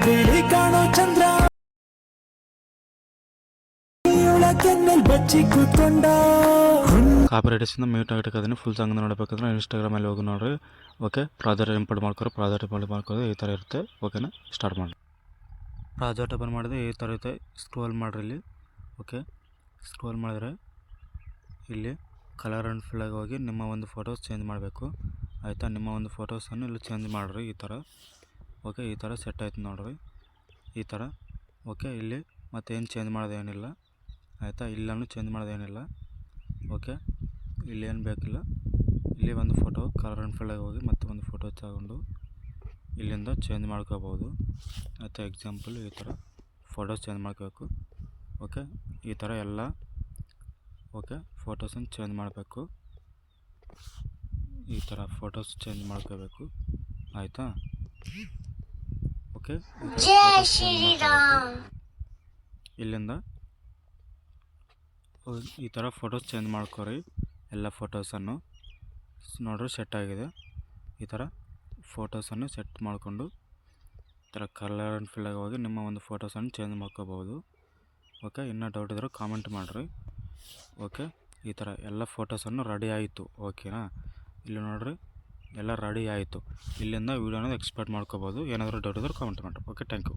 ಬೇಡಿ ಕಾಣೋ ಚಂದ್ರ ಬಚ್ಚಿ ಕೂತ್ಕೊಂಡ ಕಾಪಿರೈಟರ್ಸಿಂದ ಮ್ಯೂಟ್ ಆಗಿಟ್ಟಕ್ಕದನ್ನು ಫುಲ್ ಸಾಂಗ್ ನೋಡಬೇಕಂದ್ರೆ ಇನ್ಸ್ಟಾಗ್ರಾಮಲ್ಲಿ ಹೋಗಿ ನೋಡ್ರಿ. ಓಕೆ, ಪ್ರಾಜೆಕ್ಟ್ ಇಂಪೋರ್ಟ್ ಮಾಡ್ಕೊರಿ. ಪ್ರಾಜೆಕ್ಟ್ ಇಂಪೋರ್ಟ್ ಮಾಡ್ಕೋದು ಈ ಥರ ಇರುತ್ತೆ. ಓಕೆನಾ, ಸ್ಟಾರ್ಟ್ ಮಾಡಿ. ಪ್ರಾಜೆಕ್ಟ್ ಓಪನ್ ಮಾಡಿದ್ರೆ ಈ ಥರ ಇರುತ್ತೆ. ಸ್ಕ್ರೋಲ್ ಮಾಡಿರಿ ಇಲ್ಲಿ. ಓಕೆ, ಸ್ಕ್ರೋಲ್ ಮಾಡಿದ್ರೆ ಇಲ್ಲಿ ಕಲರ್ ಆ್ಯಂಡ್ ಫಿಲ್ಲಾಗಿ ಹೋಗಿ ನಿಮ್ಮ ಒಂದು ಫೋಟೋಸ್ ಚೇಂಜ್ ಮಾಡಬೇಕು. ಆಯಿತಾ, ನಿಮ್ಮ ಒಂದು ಫೋಟೋಸನ್ನು ಇಲ್ಲಿ ಚೇಂಜ್ ಮಾಡಿರಿ ಈ ಥರ. ಓಕೆ, ಈ ಥರ ಸೆಟ್ ಆಯ್ತು ನೋಡಿರಿ ಈ ಥರ. ಓಕೆ, ಇಲ್ಲಿ ಮತ್ತೇನು ಚೇಂಜ್ ಮಾಡೋದೇನಿಲ್ಲ. ಆಯಿತಾ, ಇಲ್ಲೂ ಚೇಂಜ್ ಮಾಡೋದೇನಿಲ್ಲ. ಓಕೆ, ಇಲ್ಲಿ ಏನು ಬೇಕಿಲ್ಲ. ಇಲ್ಲಿ ಒಂದು ಫೋಟೋ ಕಲರ್ ಆ್ಯಂಡ್ ಫಿಲ್ಲಾಗಿ ಹೋಗಿ ಮತ್ತೆ ಒಂದು ಫೋಟೋ ತಗೊಂಡು ಇಲ್ಲಿಂದ ಚೇಂಜ್ ಮಾಡ್ಕೋಬೋದು. ಆಯಿತಾ, ಎಕ್ಸಾಂಪಲ್ ಈ ಥರ ಫೋಟೋಸ್ ಚೇಂಜ್ ಮಾಡ್ಕೋಬೇಕು. ಓಕೆ, ಈ ಥರ ಎಲ್ಲ ಓಕೆ ಫೋಟೋಸನ್ನು ಚೇಂಜ್ ಮಾಡಬೇಕು. ಈ ಥರ ಫೋಟೋಸ್ ಚೇಂಜ್ ಮಾಡ್ಕೋಬೇಕು. ಆಯಿತಾ, ಓಕೆ, ಇಲ್ಲಿಂದ ಈ ಥರ ಫೋಟೋಸ್ ಚೇಂಜ್ ಮಾಡ್ಕೊರಿ. ಎಲ್ಲ ಫೋಟೋಸನ್ನು ನೋಡ್ರಿ ಸೆಟ್ ಆಗಿದೆ. ಈ ಥರ ಫೋಟೋಸನ್ನು ಸೆಟ್ ಮಾಡಿಕೊಂಡು ಈ ಥರ ಕಲರ್ ಆ್ಯಂಡ್ ಫಿಲ್ಲಾಗಿ ಹೋಗಿ ನಿಮ್ಮ ಒಂದು ಫೋಟೋಸನ್ನು ಚೇಂಜ್ ಮಾಡ್ಕೋಬೋದು. ಓಕೆ, ಇನ್ನೂ ಡೌಟ್ ಇದ್ದರೆ ಕಾಮೆಂಟ್ ಮಾಡಿರಿ. ಓಕೆ, ಈ ಥರ ಎಲ್ಲ ಫೋಟೋಸನ್ನು ರೆಡಿ ಆಯಿತು. ಓಕೆನಾ, ಇಲ್ಲಿ ನೋಡಿರಿ ಎಲ್ಲ ರೆಡಿ ಆಯಿತು. ಇಲ್ಲಿಂದ ವೀಡಿಯೋನ ಎಕ್ಸ್ಪೋರ್ಟ್ ಮಾಡ್ಕೋಬೋದು. ಏನಾದರೂ ಡೌಟ್ ಇದ್ದರೆ ಕಾಮೆಂಟ್ ಮಾಡಿರಿ. Okay, thank you.